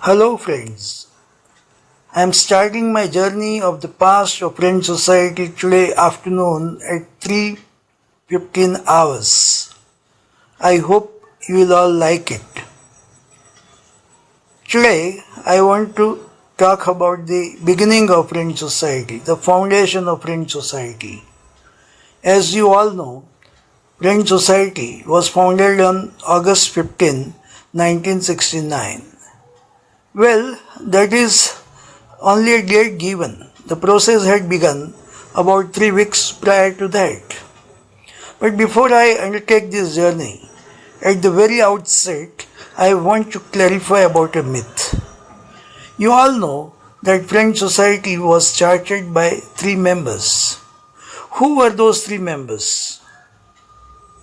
Hello friends, I am starting my journey of the past of French society today afternoon at 3:15 hours. I hope you will all like it. Today I want to talk about the beginning of French society, the foundation of French society. As you all know, French society was founded on August 15, 1969. Well, that is only a date given. The process had begun about 3 weeks prior to that. But before I undertake this journey, at the very outset, I want to clarify about a myth. You all know that French society was chartered by 3 members. Who were those 3 members?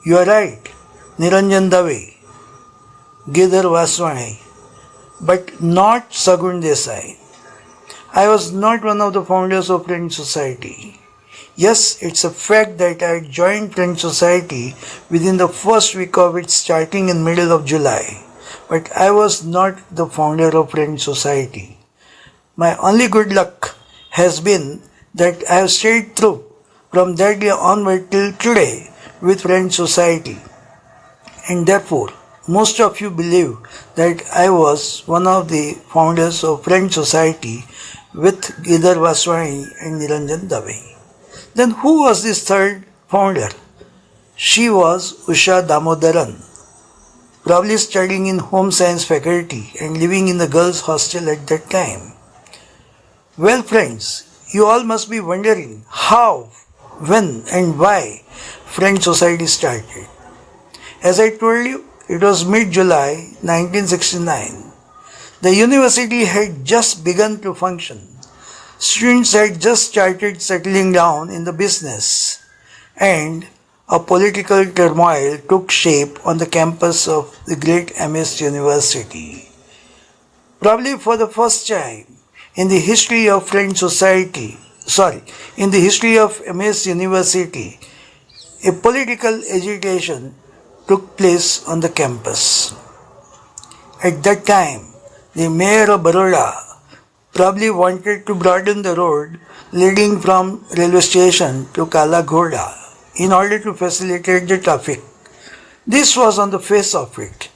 You are right, Niranjan Dave, Girdhar Vaswani, but not Sagun Desai. I was not one of the founders of French society. Yes, it's a fact that I joined French society within the first week of its starting in middle of July, but I was not the founder of French society. My only good luck has been that I have stayed through from that day onward till today with French society, and therefore most of you believe that I was one of the founders of French society with Girdhar Vaswani and Niranjan Dave. Then who was this third founder? She was Usha Damodaran, probably studying in home science faculty and living in the girls' hostel at that time. Well friends, you all must be wondering how, when and why French society started. As I told you, it was mid-July 1969. The university had just begun to function. Students had just started settling down in the business, and a political turmoil took shape on the campus of the great MS University. Probably for the first time in the history of French society, in the history of MS University, a political agitation took place on the campus. At that time, the mayor of Baroda probably wanted to broaden the road leading from railway station to Kala Ghoda in order to facilitate the traffic. This was on the face of it,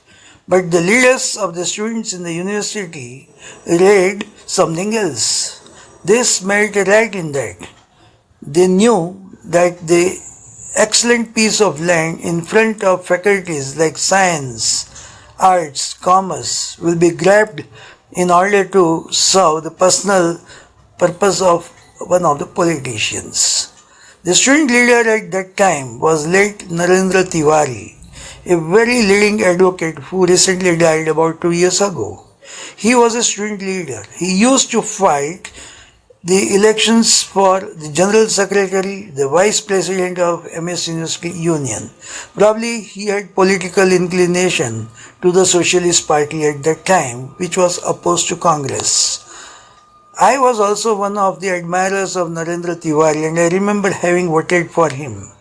but the leaders of the students in the university read something else. They smelled a rat in that. They knew that the excellent piece of land in front of faculties like science, arts, commerce will be grabbed in order to serve the personal purpose of one of the politicians. The student leader at that time was late Narendra Tiwari, a very leading advocate who recently died about 2 years ago. He was a student leader. He used to fight the elections for the General Secretary, the Vice President of MS University Union. Probably he had political inclination to the Socialist Party at that time, which was opposed to Congress. I was also one of the admirers of Narendra Tiwari, and I remember having voted for him.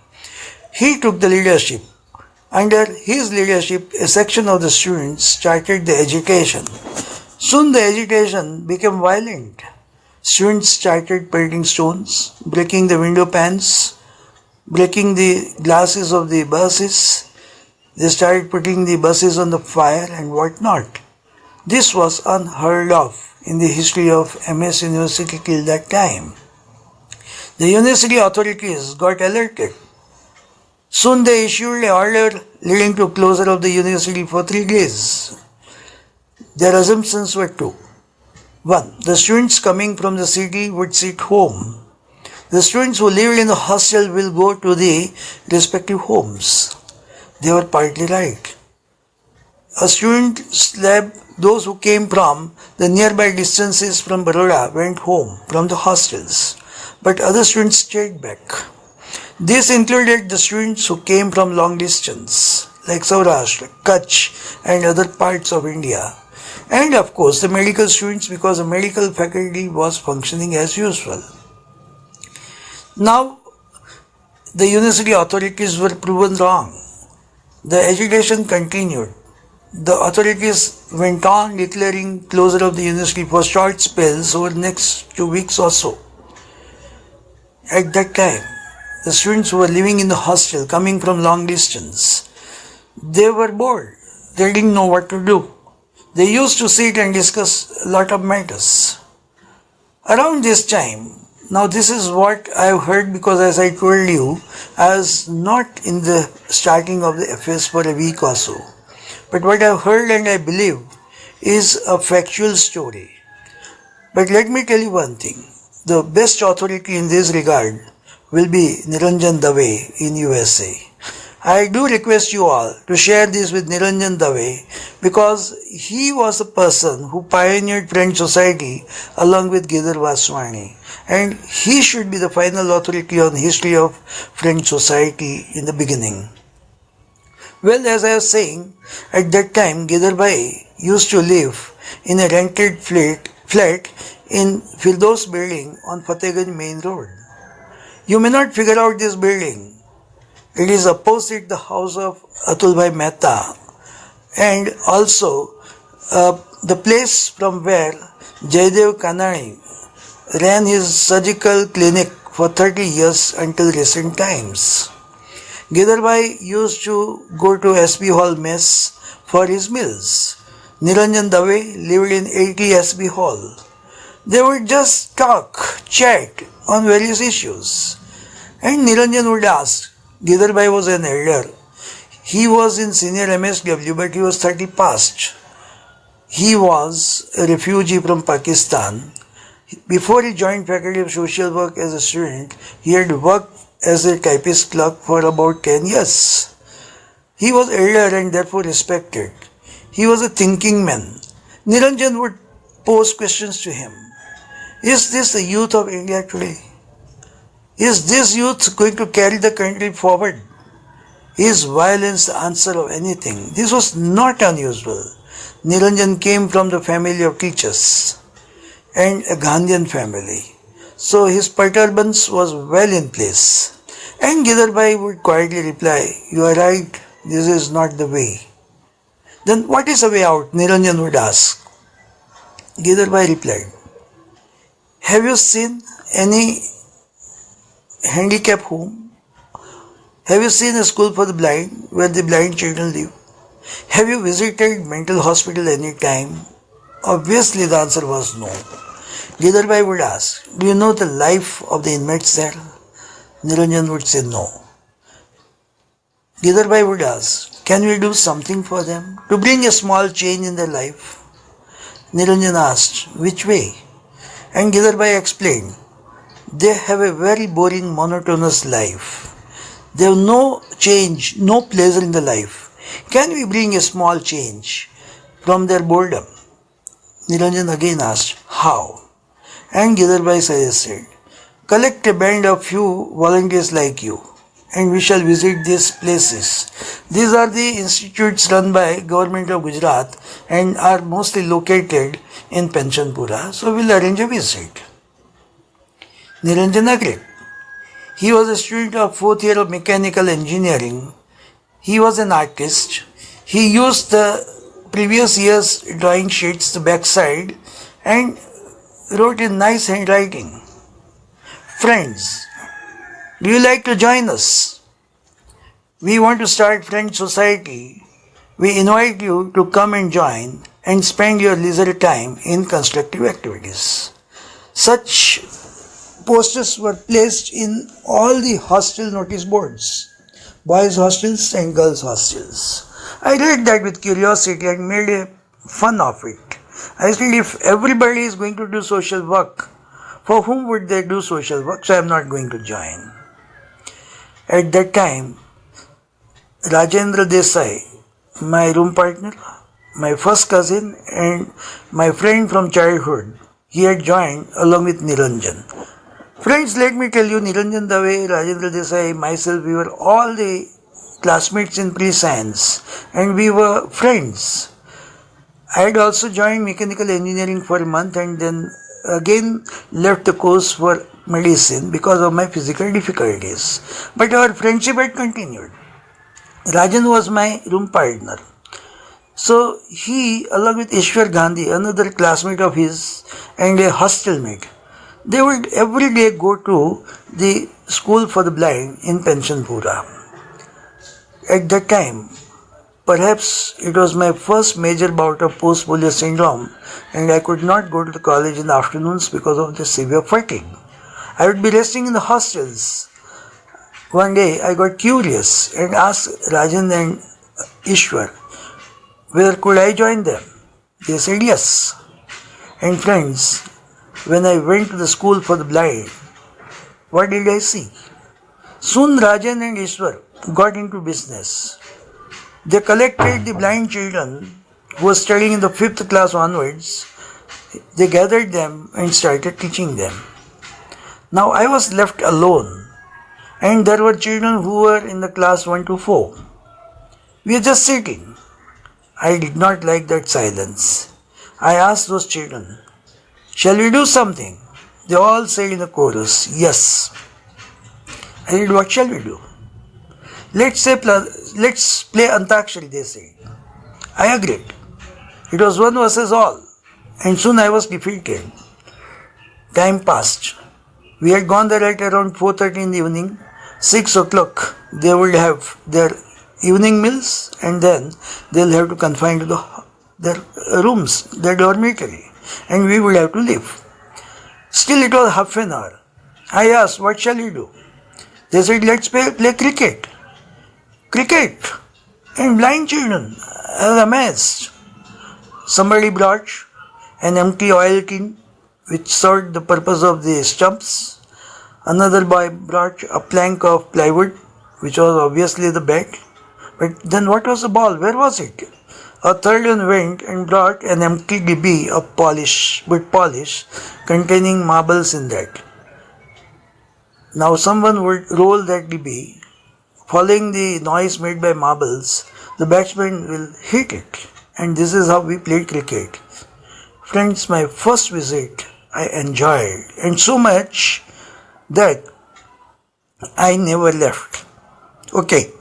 He took the leadership. Under his leadership, a section of the students started the agitation. Soon the agitation became violent. Students started pelting stones, breaking the window panes, breaking the glasses of the buses. They started putting the buses on the fire and whatnot. This was unheard of in the history of MS University till that time. The university authorities got alerted. Soon they issued an order leading to closure of the university for 3 days. Their assumptions were two. 1. The students coming from the city would sit home. The students who lived in the hostel will go to the respective homes. They were partly right. A student slab, those who came from the nearby distances from Baroda went home from the hostels, but other students stayed back. This included the students who came from long distance, like Saurashtra, Kutch and other parts of India. And of course the medical students, because the medical faculty was functioning as usual. Now the university authorities were proven wrong. The agitation continued. The authorities went on declaring closure of the university for short spells over the next 2 weeks or so. At that time, the students who were living in the hostel coming from long distance, they were bored. They didn't know what to do. They used to sit and discuss a lot of matters. Around this time, now this is what I have heard because as I told you, I was not in the starting of the FS for a week or so. But what I have heard and I believe is a factual story. But let me tell you one thing. The best authority in this regard will be Niranjan Dave in USA. I do request you all to share this with Niranjan Dave because he was a person who pioneered French society along with Gidhar Vaswani, and he should be the final authority on the history of French society in the beginning. Well, as I was saying, at that time Gidhar Bhai used to live in a rented flat in Firdaus building on Fatehganj Main Road. You may not figure out this building. It is opposite the house of Atul Bhai Mehta and also the place from where Jaydev Kanani ran his surgical clinic for 30 years until recent times. Gidhar Bhai used to go to SB Hall mess for his meals. Niranjan Dave lived in 80 SB Hall. They would just talk, chat on various issues. And Niranjan would ask, Gidhar Bhai was an elder. He was in senior MSW, but he was 30 past. He was a refugee from Pakistan. Before he joined Faculty of Social Work as a student, he had worked as a typist clerk for about 10 years. He was elder and therefore respected. He was a thinking man. Niranjan would pose questions to him. Is this the youth of India today? Is this youth going to carry the country forward? Is violence the answer of anything? This was not unusual. Niranjan came from the family of teachers and a Gandhian family. So his perturbance was well in place. And Gidhar Bhai would quietly reply, you are right, this is not the way. Then what is the way out? Niranjan would ask. Gidhar Bhai replied, have you seen any handicap home? Have you seen a school for the blind where the blind children live? Have you visited mental hospital any time? Obviously the answer was no. Gidhar Bhai would ask, do you know the life of the inmates there? Niranjan would say no. Gidhar Bhai would ask, can we do something for them to bring a small change in their life? Niranjan asked, which way? And Gidhar Bhai explained, they have a very boring, monotonous life. They have no change, no pleasure in the life. Can we bring a small change from their boredom? Niranjan again asked, how? And Gidhar Bhai suggested, collect a band of few volunteers like you and we shall visit these places. These are the institutes run by Government of Gujarat and are mostly located in Penchanpura. So we'll arrange a visit. Niranjan agreed. He was a student of 4th year of mechanical engineering. He was an artist. He used the previous year's drawing sheets, the backside, and wrote in nice handwriting. Friends, do you like to join us? We want to start French society. We invite you to come and join and spend your leisure time in constructive activities. Such posters were placed in all the hostel notice boards, boys' hostels and girls' hostels. I read that with curiosity and made a fun of it. I said, if everybody is going to do social work, for whom would they do social work? So I am not going to join. At that time, Rajendra Desai, my room partner, my first cousin and my friend from childhood, he had joined along with Niranjan. Friends, let me tell you, Niranjan Dave, Rajendra Desai, myself, we were all the classmates in pre-science and we were friends. I had also joined mechanical engineering for a month and then again left the course for medicine because of my physical difficulties. But our friendship had continued. Rajan was my room partner. So he, along with Ishwar Gandhi, another classmate of his and a hostel mate, they would every day go to the school for the blind in Pensionpura. At that time, perhaps it was my first major bout of post-polio syndrome, and I could not go to the college in the afternoons because of the severe fatigue. I would be resting in the hostels. One day I got curious and asked Rajan and Ishwar whether could I join them. They said yes. And friends, when I went to the school for the blind, what did I see? Soon Rajan and Ishwar got into business. They collected the blind children who were studying in the 5th class onwards. They gathered them and started teaching them. Now I was left alone, and there were children who were in the class 1 to 4. We were just sitting. I did not like that silence. I asked those children, "Shall we do something?" They all said in a chorus, "Yes." I said, "What shall we do?" Let's play Antakshari," they said. I agreed. It was one versus all, and soon I was defeated. Time passed. We had gone there at around 4:30 in the evening. 6 o'clock they would have their evening meals, and then they'll have to confine to their rooms, their dormitory, and we would have to leave. Still it was half an hour. I asked, "What shall we do?" They said, "Let's play cricket." Cricket! And blind children! I was amazed. Somebody brought an empty oil tin which served the purpose of the stumps. Another boy brought a plank of plywood, which was obviously the bed. But then what was the ball? Where was it? A third one went and brought an empty dibby of wood polish containing marbles in that. Now someone would roll that dibby. Following the noise made by marbles, the batsman will hit it. And this is how we played cricket. Friends, my first visit I enjoyed, and so much that I never left. Okay.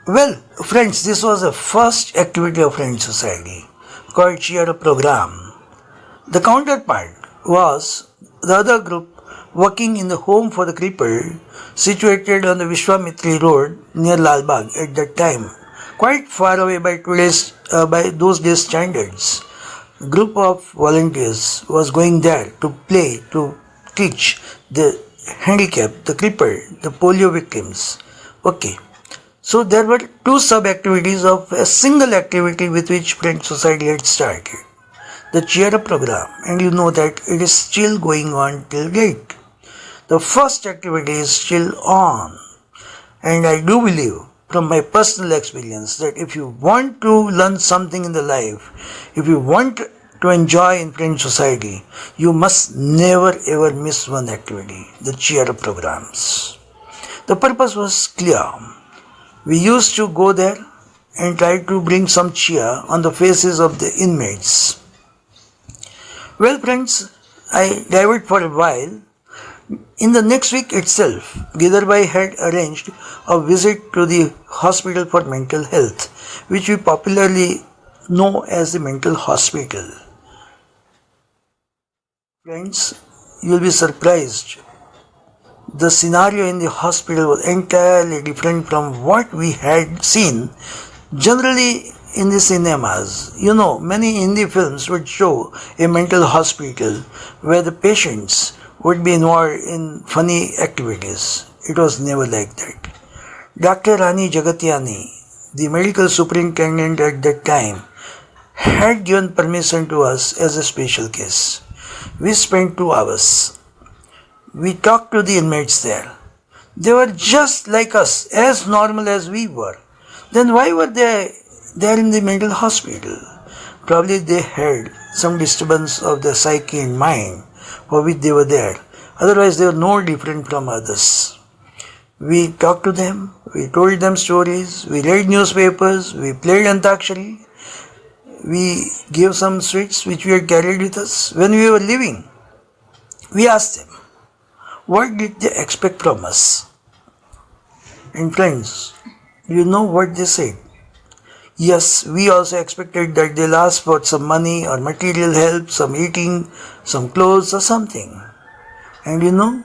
Well, friends, this was the first activity of Friends Society called Cheer Up Program. The counterpart was the other group working in the home for the crippled situated on the Vishwamitri Road near Lalbagh at that time, quite far away by those days standards. A group of volunteers was going there to teach the handicapped, the crippled, the polio victims. Okay. So there were two sub-activities of a single activity with which Friends Society had started. The Cheer Up program, and you know that it is still going on till date. The first activity is still on, and I do believe from my personal experience that if you want to learn something in the life, if you want to enjoy in Friends Society, you must never ever miss one activity, the Cheer Up programs. The purpose was clear. We used to go there and try to bring some cheer on the faces of the inmates. Well, friends, I divert for a while. In the next week itself, Gidarbai had arranged a visit to the Hospital for Mental Health, which we popularly know as the Mental Hospital. Friends, you will be surprised. The scenario in the hospital was entirely different from what we had seen generally in the cinemas. You know, many Hindi films would show a mental hospital where the patients would be involved in funny activities. It was never like that. Dr. Rani Jagatyani, the medical superintendent at that time, had given permission to us as a special case. We spent 2 hours. We talked to the inmates there. They were just like us, as normal as we were. Then why were they there in the mental hospital? Probably they had some disturbance of the psyche and mind for which they were there. Otherwise they were no different from others. We talked to them, we told them stories, we read newspapers, we played Antakshari, we gave some sweets which we had carried with us. When we were leaving, we asked them, What did they expect from us? And friends, you know what they said? Yes, we also expected that they'll ask for some money or material help, some eating, some clothes or something. And you know,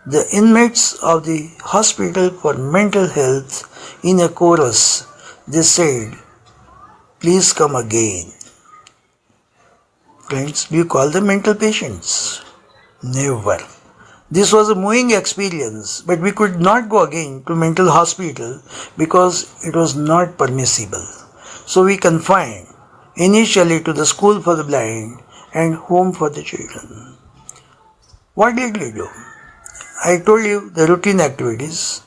the inmates of the hospital for mental health, in a chorus, they said, please come again. Friends, do you call them mental patients? Never. This was a moving experience, but we could not go again to mental hospital because it was not permissible. So we confined initially to the school for the blind and home for the children. What did we do? I told you the routine activities.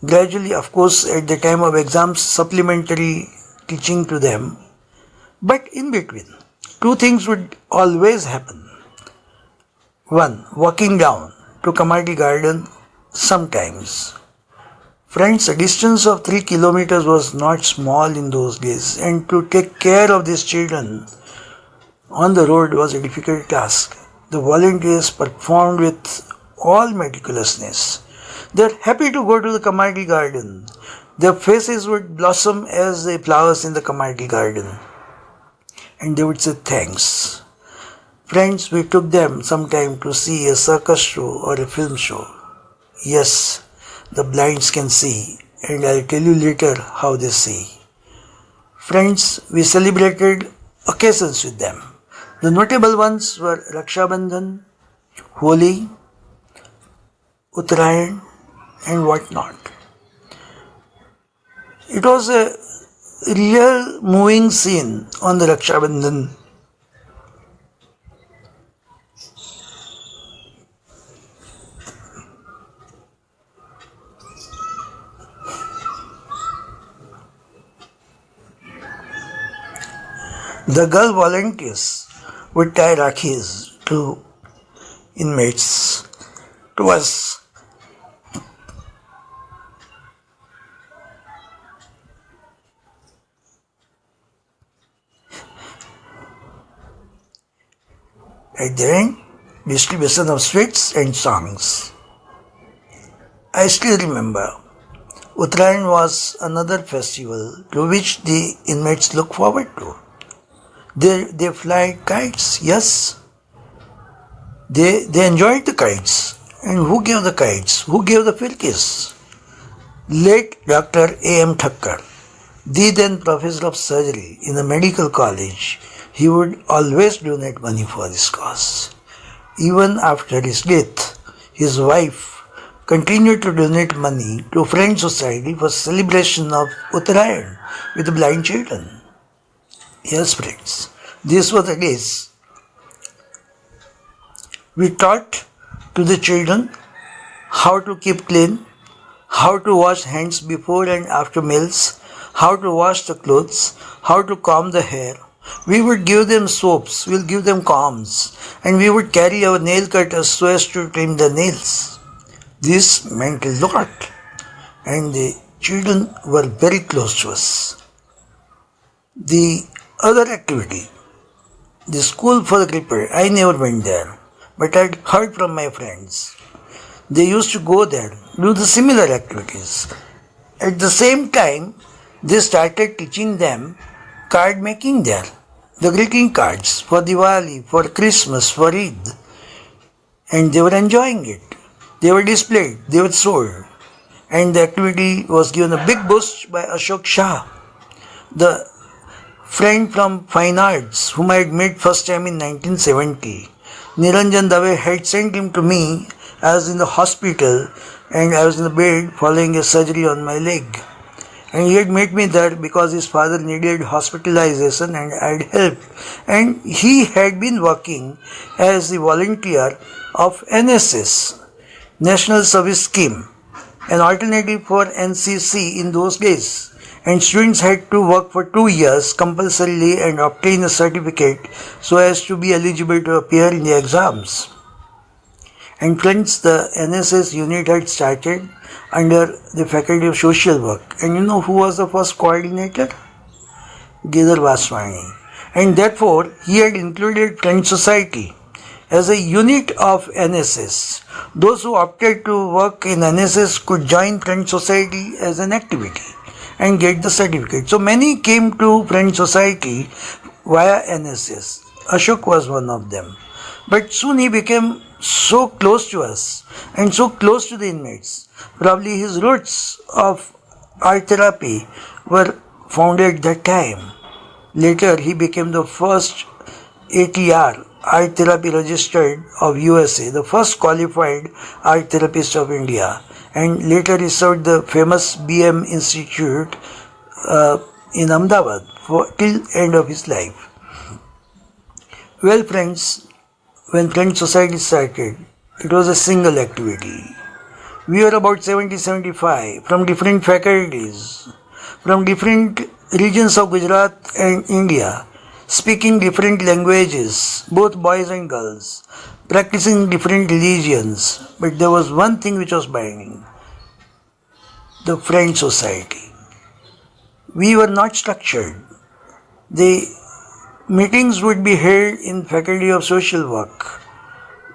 Gradually, of course, at the time of exams, supplementary teaching to them. But in between, two things would always happen. One, walking down to Kamardi Garden sometimes. Friends, a distance of 3 kilometers was not small in those days, and to take care of these children on the road was a difficult task. The volunteers performed with all meticulousness. They are happy to go to the Kamardi Garden. Their faces would blossom as the flowers in the Kamardi Garden. And they would say thanks. Friends, we took them sometime to see a circus show or a film show. Yes, the blinds can see, and I'll tell you later how they see. Friends, we celebrated occasions with them. The notable ones were Raksha Bandhan, Holi, Uttarayan, and whatnot. It was a real moving scene on the Raksha Bandhan. The girl volunteers would tie rakhis to inmates, to us. At the end, distribution of sweets and songs. I still remember, Uttarayan was another festival to which the inmates look forward to. They fly kites, yes. They enjoyed the kites. And who gave the kites? Who gave the filkis? Late Dr. A.M. Thakkar, the then professor of surgery in the medical college, he would always donate money for this cause. Even after his death, his wife continued to donate money to Friends Society for celebration of Uttarayan with the blind children. Yes, friends, this was the days. We taught to the children how to keep clean, how to wash hands before and after meals, how to wash the clothes, how to comb the hair. We would give them soaps, we'll give them combs, and we would carry our nail cutters so as to trim the nails. This meant a lot, and the children were very close to us. The other activity, the school for the crippled, I never went there, but I'd heard from my friends. They used to go there, do the similar activities. At the same time, they started teaching them card making there. The greeting cards for Diwali, for Christmas, for Eid. And they were enjoying it. They were displayed, they were sold. And the activity was given a big boost by Ashok Shah, the friend from Fine Arts, whom I had met first time in 1970. Niranjan Dave had sent him to me. I was in the hospital and I was in the bed following a surgery on my leg. And he had met me there because his father needed hospitalization and I had helped. And he had been working as the volunteer of NSS, National Service Scheme, an alternative for NCC in those days. And students had to work for 2 years compulsorily and obtain a certificate so as to be eligible to appear in the exams. And friends, the NSS unit had started under the Faculty of Social Work. And you know who was the first coordinator? Girdhar Vaswani. And therefore, he had included Friends Society as a unit of NSS. Those who opted to work in NSS could join Friends Society as an activity and get the certificate. So many came to Friends Society via NSS. Ashok was one of them. But soon he became so close to us and so close to the inmates. Probably his roots of art therapy were founded that time. Later he became the first ATR, art therapy registered of USA, the first qualified art therapist of India. And later he served the famous BM Institute in Ahmedabad till end of his life. Well, friends, when Friends Society started, it was a single activity. We were about 70-75 from different faculties, from different regions of Gujarat and India, speaking different languages, both boys and girls, practicing different religions. But there was one thing which was binding: the Friends Society. We were not structured. The meetings would be held in Faculty of Social Work,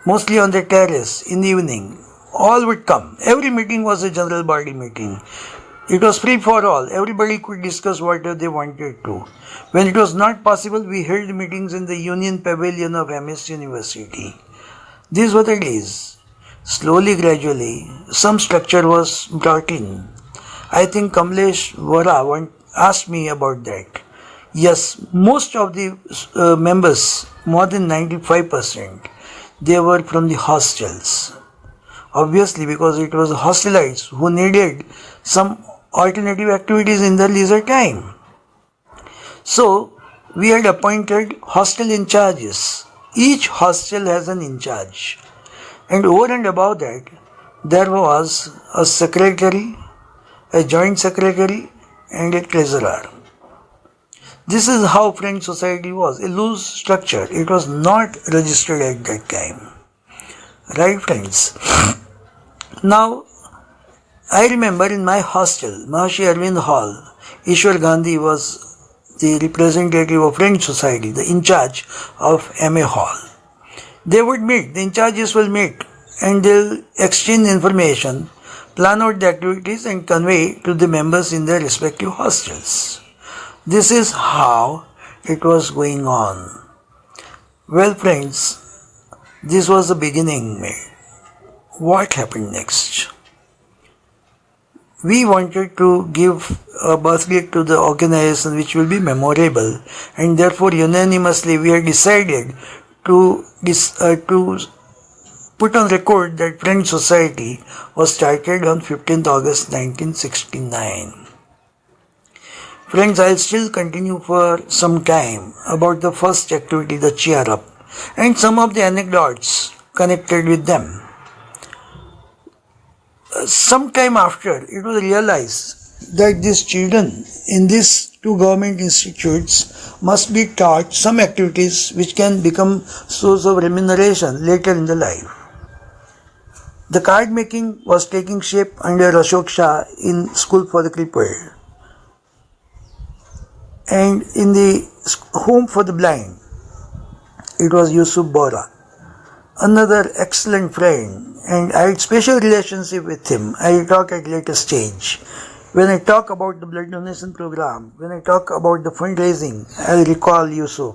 mostly on the terrace in the evening. All would come. Every meeting was a general body meeting. It was free for all. Everybody could discuss whatever they wanted to. When it was not possible, we held meetings in the Union Pavilion of MS University. These were the days. Slowly, gradually, some structure was brought in. I think Kamlesh Vora asked me about that. Yes, most of the members, more than 95%, they were from the hostels. Obviously, because it was hostelites who needed some alternative activities in their leisure time. So, we had appointed hostel in charges. Each hostel has an in charge. And over and above that, there was a secretary, a joint secretary, and a treasurer. This is how Friends Society was, a loose structure. It was not registered at that time. Right, friends? Now, I remember in my hostel, Maharshi Arvind Hall, Ishwar Gandhi was the representative of Friends Society, the in charge of MA Hall. They would meet, the in charges will meet, and they'll exchange information, plan out the activities, and convey to the members in their respective hostels. This is how it was going on. Well, friends, this was the beginning made. What happened next? We wanted to give a birthday to the organization which will be memorable, and therefore unanimously we had decided to put on record that Friends Society was started on 15th August 1969. Friends, I'll still continue for some time about the first activity, the cheer up, and some of the anecdotes connected with them. Some time after, it was realized that these children in these two government institutes must be taught some activities which can become source of remuneration later in the life. The card making was taking shape under Ashok Shah in School for the Crippled. And in the Home for the Blind, it was Yusuf Bora, another excellent friend, and I had special relationship with him. I will talk at later stage. When I talk about the blood donation program, when I talk about the fundraising, I will recall Yusuf.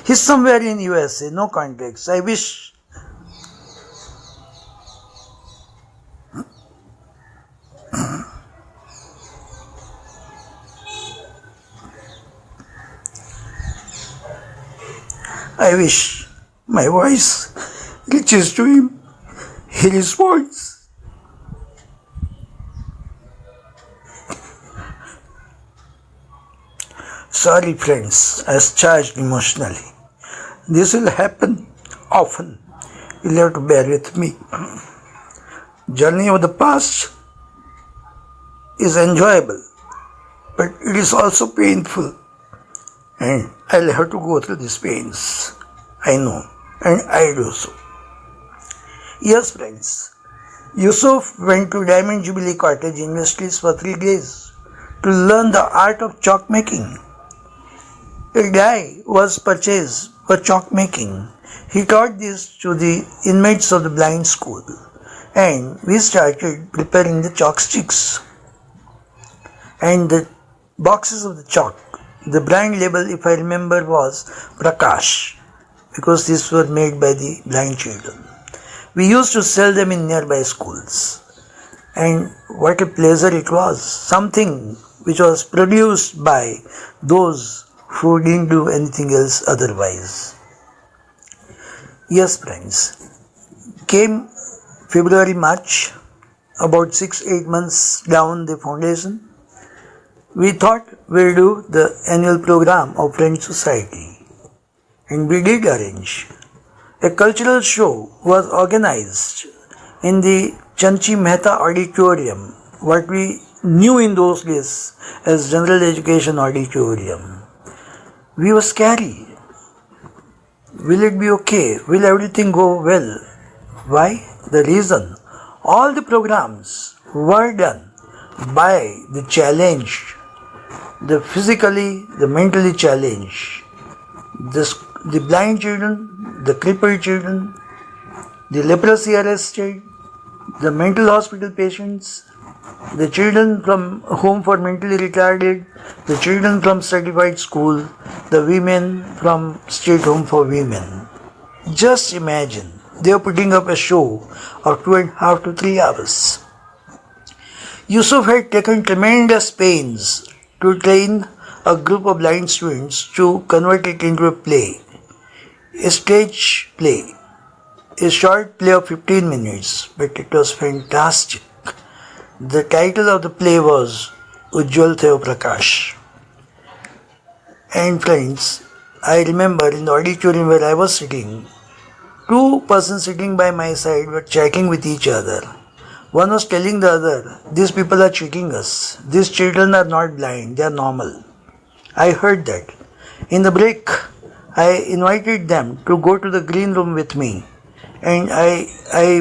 He's somewhere in USA, no contacts. I wish my voice reaches to him. He responds. Sorry, friends, I was charged emotionally. This will happen often. You'll have to bear with me. Journey of the past is enjoyable, but it is also painful. And I'll have to go through these pains. I know, and I do so. Yes, friends, Yusuf went to Diamond Jubilee Cottage Industries for 3 days to learn the art of chalk making. A die was purchased for chalk making, He taught this to the inmates of the blind school, and we started preparing the chalk sticks. And the boxes of the chalk, the brand label, if I remember, was Prakash, because these were made by the blind children. We used to sell them in nearby schools. And what a pleasure it was, something which was produced by those who didn't do anything else otherwise. Yes, friends, came February, March, about 6-8 months down the foundation, we thought we'll do the annual program of Friends Society. And we did arrange. A cultural show was organized in the Chanchi Mehta Auditorium, what we knew in those days as General Education Auditorium. We were scary. Will it be okay? Will everything go well? Why? The reason, all the programs were done by the challenged, the physically, the mentally challenged, the blind children, the crippled children, the leprosy arrested, the mental hospital patients, the children from home for mentally retarded, the children from certified school, the women from state home for women. Just imagine, they are putting up a show of 2.5 to 3 hours. Yusuf had taken tremendous pains to train a group of blind students to convert it into a play, a stage play, a short play of 15 minutes, but it was fantastic. The title of the play was Ujjwal Theo Prakash. And friends, I remember in the auditorium where I was sitting, 2 persons sitting by my side were chatting with each other. One was telling the other, these people are cheating us. These children are not blind, they are normal. I heard that. In the break, I invited them to go to the green room with me, and I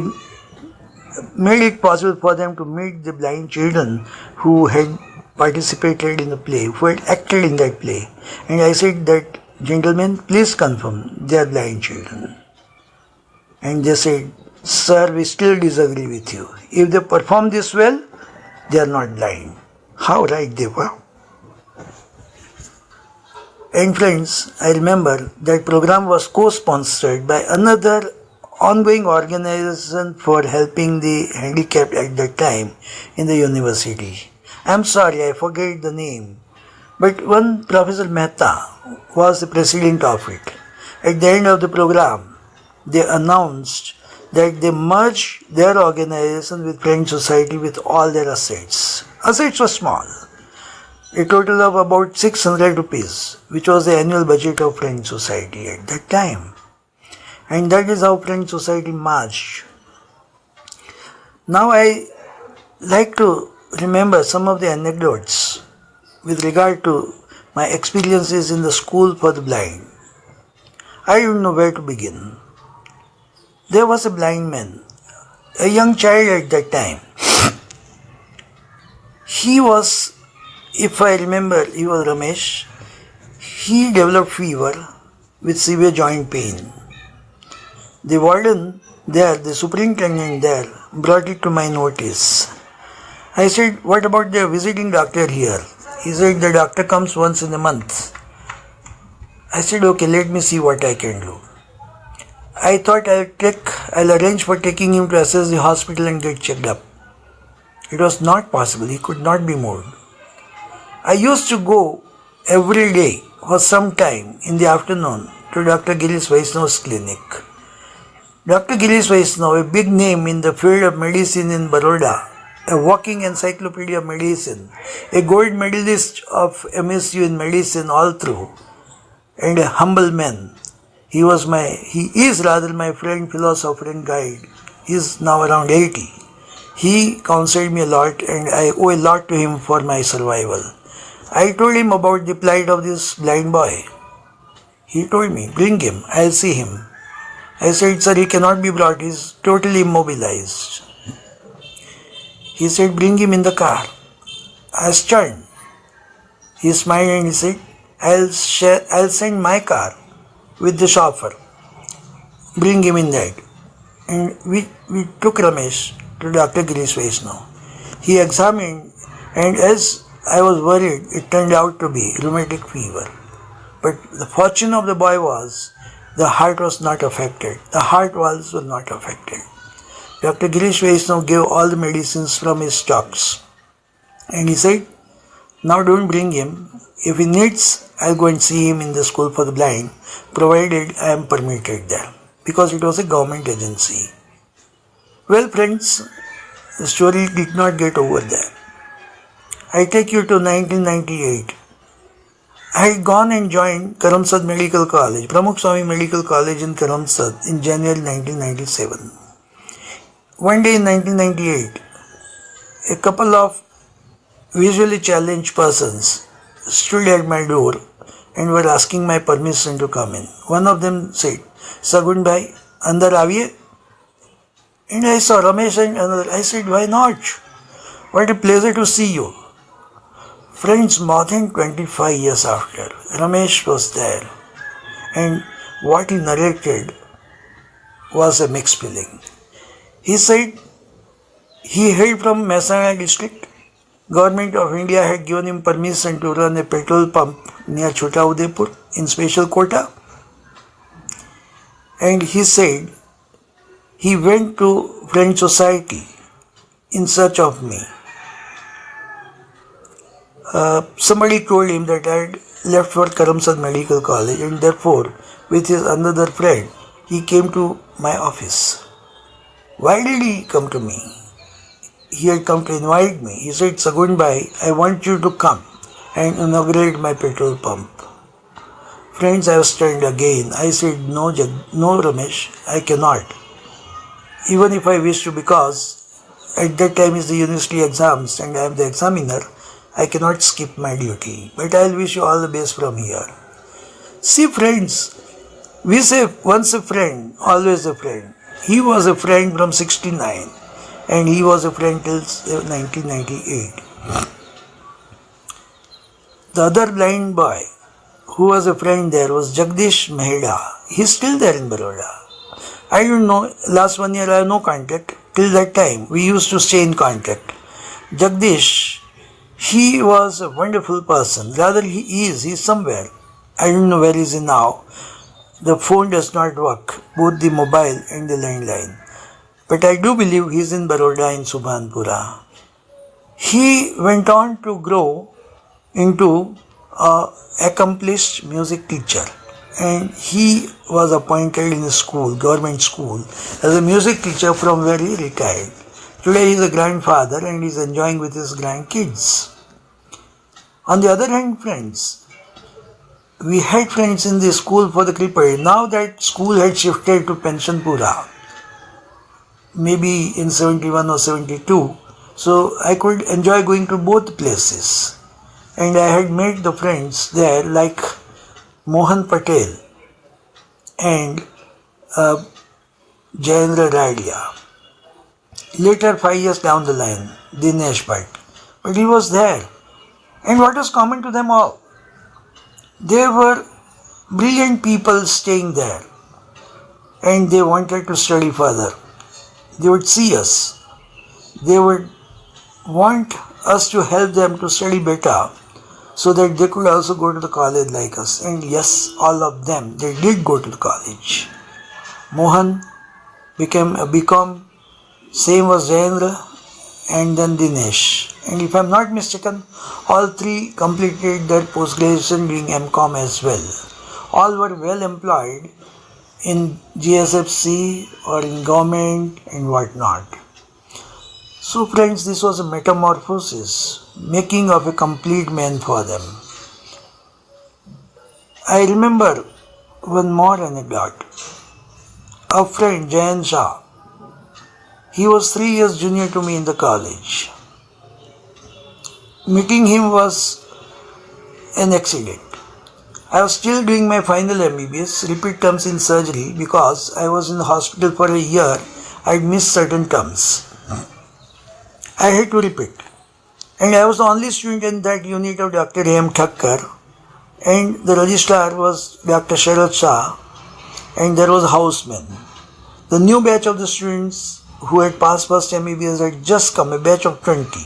made it possible for them to meet the blind children who had participated in the play, who had acted in that play. And I said that, gentlemen, please confirm they are blind children. And they said, sir, we still disagree with you. If they perform this well, they are not blind. How right they were. And friends, I remember that program was co-sponsored by another ongoing organization for helping the handicapped at that time in the university. I'm sorry, I forget the name. But one Professor Mehta was the president of it. At the end of the program, they announced that they merged their organization with Friends Society with all their assets. Assets were small. A total of about 600 rupees, which was the annual budget of Friends Society at that time. And that is how Friends Society marched. Now I like to remember some of the anecdotes with regard to my experiences in the school for the blind. I don't know where to begin. There was a blind man, a young child at that time. He was, if I remember, he was Ramesh. He developed fever with severe joint pain. The warden there, the superintendent there, brought it to my notice. I said, what about the visiting doctor here? He said, the doctor comes once in a month. I said, okay, let me see what I can do. I thought I'll arrange for taking him to assess the hospital and get checked up. It was not possible. He could not be moved. I used to go every day for some time in the afternoon to Dr. Girish Vaishnav's clinic. Dr. Girish Vaishnav, a big name in the field of medicine in Baroda, a walking encyclopedia of medicine, a gold medalist of MSU in medicine all through, and a humble man. He is my friend, philosopher and guide. He is now around 80. He counseled me a lot and I owe a lot to him for my survival. I told him about the plight of this blind boy. He told me, bring him, I'll see him. I said, sir, he cannot be brought, he is totally immobilized. He said, bring him in the car. I sterned. He smiled and he said, I'll send my car with the chauffeur. bring him in that. And we took Ramesh to Dr. Girish Vaishnav. He examined, and as I was worried, it turned out to be rheumatic fever. But the fortune of the boy was the heart was not affected. The heart valves were not affected. Dr. Girish Vaishnav gave all the medicines from his stocks. And he said, now don't bring him. If he needs, I'll go and see him in the school for the blind, provided I am permitted there. Because it was a government agency. Well, friends, the story did not get over there. I take you to 1998. I had gone and joined Karamsad Medical College, Pramukh Swami Medical College in Karamsad in January 1997. One day in 1998, a couple of visually challenged persons stood at my door and were asking my permission to come in. One of them said, Sagun bhai, andar aaviye. And I saw Ramesh and another. I said, why not? What a pleasure to see you. Friends, more than 25 years after, Ramesh was there. And what he narrated was a mixed feeling. He said he hailed from Mehsana district. Government of India had given him permission to run a petrol pump near Chota Udaipur in special quota. And he said he went to Friend Society in search of me. Somebody told him that I had left for Karamsad Medical College, and therefore with his another friend he came to my office. Why did he come to me? He had come to invite me. He said, Sagun bhai, I want you to come and inaugurate my petrol pump. Friends, I was stunned again. I said, no Ramesh, I cannot. Even if I wish to, because at that time is the university exams and I am the examiner, I cannot skip my duty. But I will wish you all the best from here. See friends, we say once a friend, always a friend. He was a friend from 69 and he was a friend till 1998. The other blind boy who was a friend there was Jagdish Mehda. He is still there in Baroda. I don't know, last 1 year I have no contact. Till that time, we used to stay in contact. Jagdish, he was a wonderful person. Rather, he is somewhere. I don't know where he is now. The phone does not work, both the mobile and the landline. But I do believe he is in Baroda in Subhanpura. He went on to grow into an accomplished music teacher. And he was appointed in a school, government school, as a music teacher from where he retired. Today he is a grandfather and is enjoying with his grandkids. On the other hand, friends, we had friends in the school for the crippled. Now that school had shifted to Pensionpura, maybe in 71 or 72, so I could enjoy going to both places. And I had met the friends there like Mohan Patel and Jayendra Radia. Later, 5 years down the line, Dinesh Bhatt. But he was there. And what was common to them all? They were brilliant people staying there. And they wanted to study further. They would see us. They would want us to help them to study better, so that they could also go to the college like us. And yes, all of them, they did go to the college. Mohan became a BCom, same was Jayendra, and then Dinesh. And if I am not mistaken, all three completed their post-graduation doing MCom as well. All were well employed in GSFC or in government and whatnot. So friends, this was a metamorphosis, making of a complete man for them. I remember one more anecdote. A friend, Jayan Shah, he was 3 years junior to me in the college. Meeting him was an accident. I was still doing my final MBBS, repeat terms in surgery, because I was in the hospital for a year. I had missed certain terms. I had to repeat. And I was the only student in that unit of Dr. A.M. Thakkar, and the registrar was Dr. Sharad Shah, and there was a houseman. The new batch of the students who had passed first MBBS had just come, a batch of 20.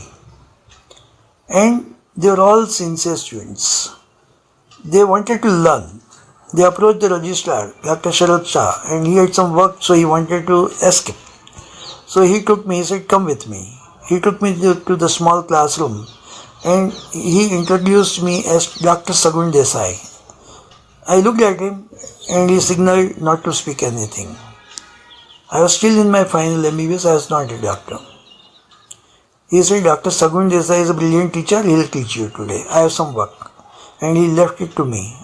And they were all sincere students. They wanted to learn. They approached the registrar, Dr. Sharad Shah, and he had some work, so he wanted to escape. So he took me, he said, come with me. He took me to the small classroom and he introduced me as Dr. Sagun Desai. I looked at him and he signaled not to speak anything. I was still in my final MBBS, I was not a doctor. He said, Dr. Sagun Desai is a brilliant teacher, he will teach you today. I have some work. And he left it to me.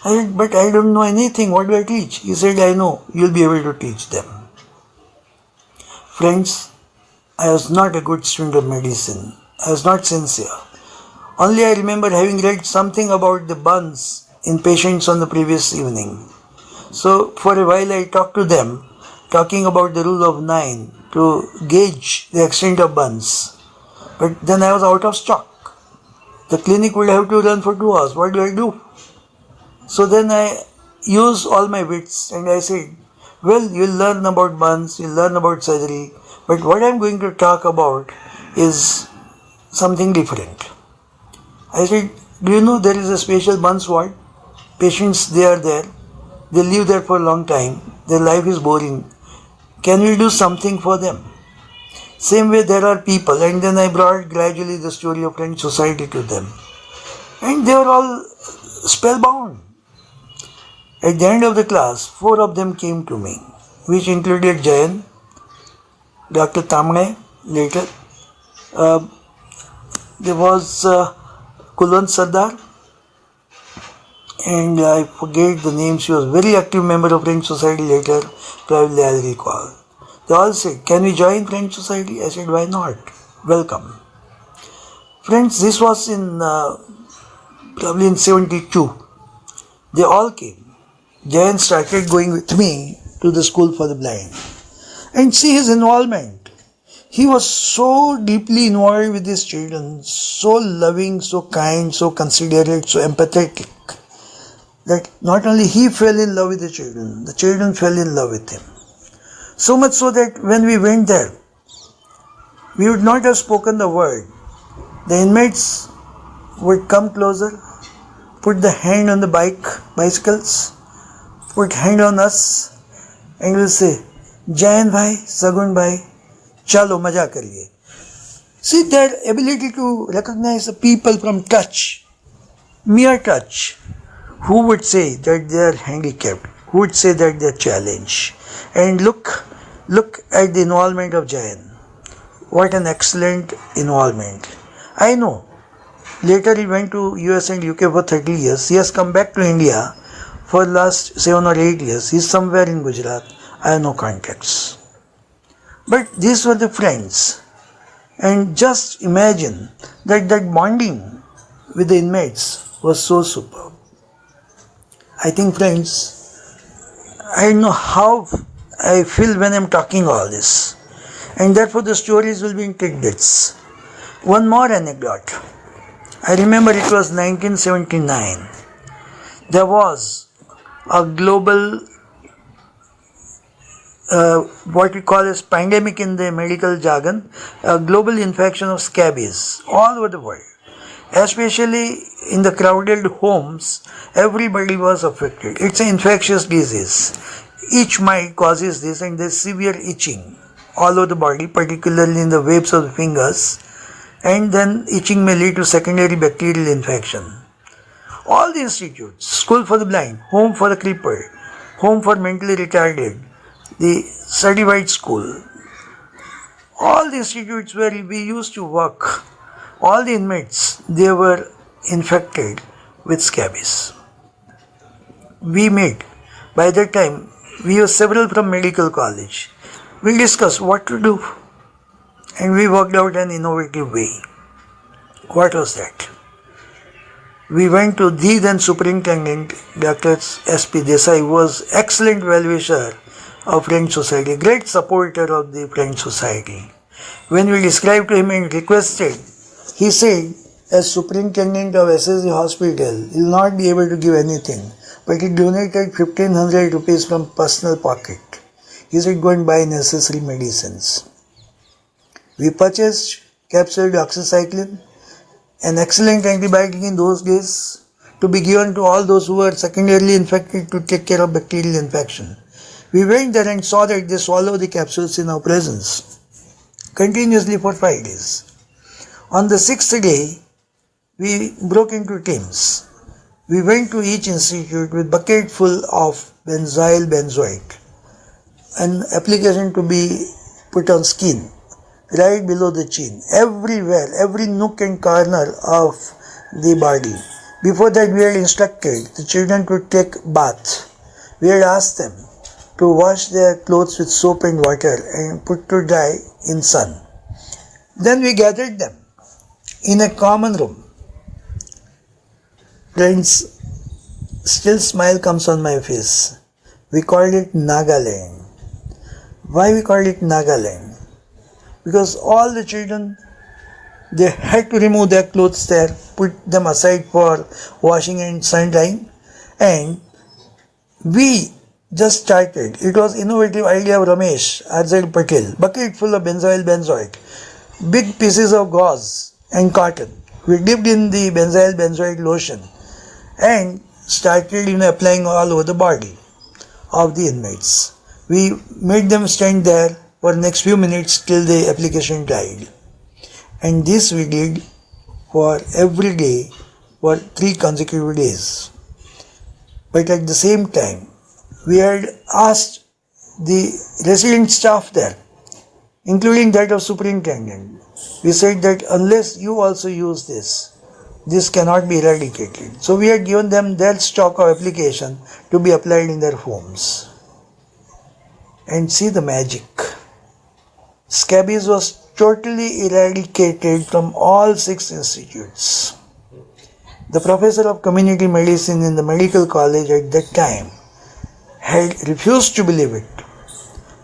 I said, but I don't know anything, what do I teach? He said, I know, you will be able to teach them. Friends, I was not a good student of medicine. I was not sincere. Only I remember having read something about the buns in patients on the previous evening. So for a while I talked to them, talking about the rule of 9 to gauge the extent of buns. But then I was out of stock. The clinic would have to run for 2 hours. What do I do? So then I used all my wits and I said, well, you'll learn about buns, you'll learn about surgery, but what I'm going to talk about is something different. I said, do you know there is a special buns ward? Patients, they are there. They live there for a long time. Their life is boring. Can we do something for them? Same way there are people, and then I brought gradually the story of French society to them. And they were all spellbound. At the end of the class, 4 of them came to me, which included Jayan, Dr. Tamne, later. There was Kulwant Sardar, and I forget the name. She was a very active member of French Society later, probably I'll recall. They all said, can we join French Society? I said, why not? Welcome. Friends, this was in probably in 72. They all came. Jayan started going with me to the school for the blind. And see his involvement. He was so deeply involved with his children, so loving, so kind, so considerate, so empathetic, that not only he fell in love with the children fell in love with him. So much so that when we went there, we would not have spoken the word. The inmates would come closer, put the hand on the bicycles, put hand on us, and will say, Jayan bhai, Sagun bhai, chalo maja kariye. See their ability to recognize the people from touch, mere touch. Who would say that they are handicapped? Who would say that they are challenged? And look at the involvement of Jayan. What an excellent involvement. I know. Later he went to US and UK for 30 years. He has come back to India for the last 7 or 8 years. He is somewhere in Gujarat. I have no contacts. But these were the friends. And just imagine that bonding with the inmates was so superb. I think, friends, I don't know how I feel when I'm talking all this. And therefore the stories will be in tidbits. One more anecdote. I remember it was 1979. There was a global, what we call as pandemic in the medical jargon, a global infection of scabies all over the world. Especially in the crowded homes, everybody was affected. It's an infectious disease. Each mite causes this, and there's severe itching all over the body, particularly in the waves of the fingers, and then itching may lead to secondary bacterial infection. All the institutes, School for the Blind, Home for the Crippled, Home for Mentally Retarded, the Certified School, all the institutes where we used to work, all the inmates, they were infected with scabies. We met. By that time, we were several from medical college. We discussed what to do, and we worked out an innovative way. What was that? We went to the then superintendent, Dr. S.P. Desai, who was excellent well-wisher of French Society, great supporter of the French Society. When we described to him and requested, he said, as superintendent of SSG hospital, he will not be able to give anything, but he donated 1500 rupees from personal pocket. He said, go and buy necessary medicines. We purchased capsule doxycycline, an excellent antibiotic in those days, to be given to all those who were secondarily infected to take care of bacterial infection. We went there and saw that they swallow the capsules in our presence continuously for 5 days. On the 6th day, we broke into teams. We went to each institute with bucket full of benzyl benzoate, an application to be put on skin, right below the chin, everywhere, every nook and corner of the body. Before that, we had instructed the children to take bath. We had asked them to wash their clothes with soap and water and put to dry in sun. Then we gathered them in a common room. Friends, still smile comes on my face. We called it Nagaland. Why we called it Nagaland? Because all the children, they had to remove their clothes there, put them aside for washing and sun drying, and we just started. It was innovative idea of Ramesh Arzad Patel. Bucket full of benzyl benzoate, big pieces of gauze and cotton. We dipped in the benzyl benzoate lotion and started applying all over the body of the inmates. We made them stand there for the next few minutes till the application dried. And this we did for every day for 3 consecutive days. But at the same time, we had asked the resident staff there, including that of superintendent, we said that unless you also use this cannot be eradicated. So we had given them their stock of application to be applied in their homes. And see the magic. Scabies was totally eradicated from all 6 institutes. The professor of community medicine in the medical college at that time had refused to believe it.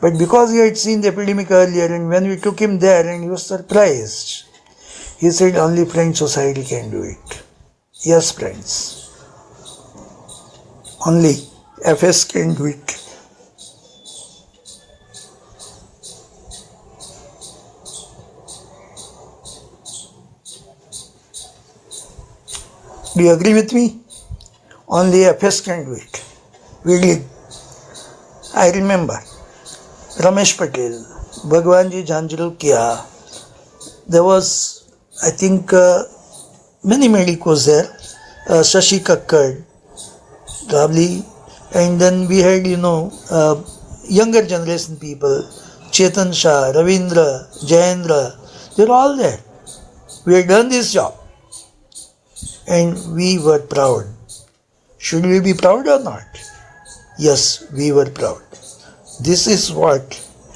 But because he had seen the epidemic earlier, and when we took him there and he was surprised, he said only French society can do it. Yes, friends. Only FS can do it. Do you agree with me? Only FS can do it. We did. I remember Ramesh Patel, Bhagwanji Jhanjhari Kiya. There was, I think, many medicos there. Shashi Kakkad, Rabli, and then we had, younger generation people, Chetan Shah, Ravindra, Jayendra, they were all there. We had done this job. And we were proud. Should we be proud or not? Yes, we were proud. This is what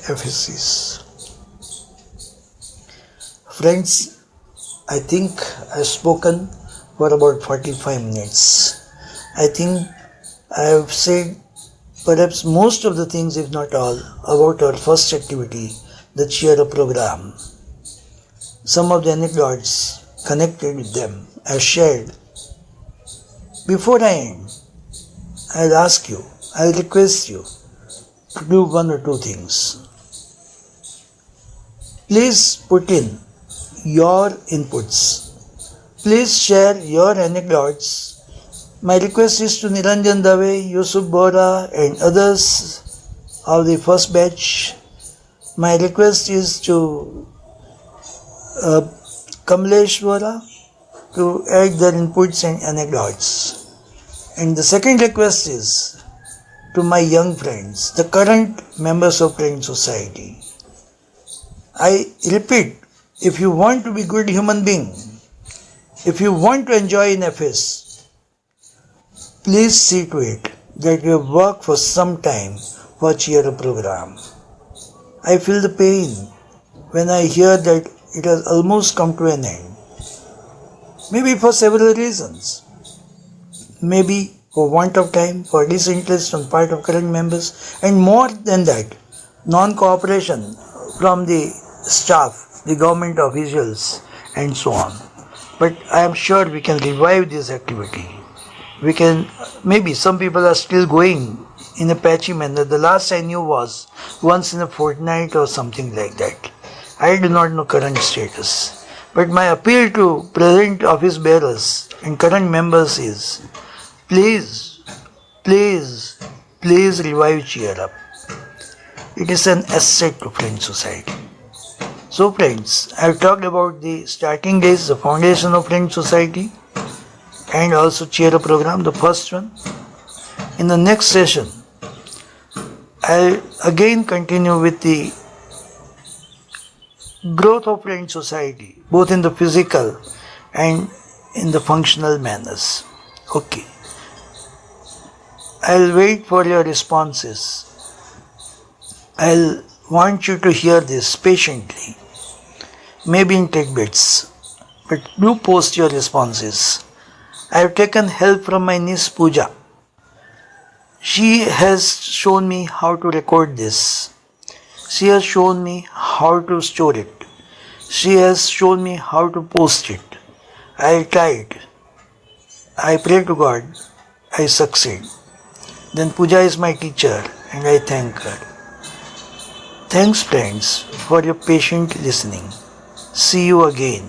FS is. Friends, I think I've spoken for about 45 minutes. I think I have said perhaps most of the things, if not all, about our first activity, the Cheer Up program. Some of the anecdotes connected with them I shared. Before I end, I'll request you to do 1 or 2 things. Please put in your inputs. Please share your anecdotes. My request is to Niranjan Dave, Yusuf Bora and others of the first batch. My request is to Kamlesh Bora to add their inputs and anecdotes. And the second request is to my young friends, the current members of French Society. I repeat, if you want to be good human being, if you want to enjoy in FS, please see to it that you work for some time for Cheer Up program. I feel the pain when I hear that it has almost come to an end. Maybe for several reasons. Maybe for want of time, for disinterest on part of current members, and more than that, non-cooperation from the staff, the government officials, and so on. But I am sure we can revive this activity. we can, maybe some people are still going in a patchy manner. The last I knew was once in a fortnight or something like that. I do not know current status. But my appeal to present office bearers and current members is, please, please, please revive Cheer Up. It is an asset to French society. So friends, I have talked about the starting days, the foundation of French society, and also Cheer Up program, the first one. In the next session, I'll again continue with the growth of French society, both in the physical and in the functional manners. Okay. I'll wait for your responses. I'll want you to hear this patiently, maybe in tidbits, but do post your responses. I have taken help from my niece Pooja. She has shown me how to record this. She has shown me how to store it. She has shown me how to post it. I tried. I pray to God I succeed. Then Pooja is my teacher and I thank her. Thanks friends for your patient listening. See you again.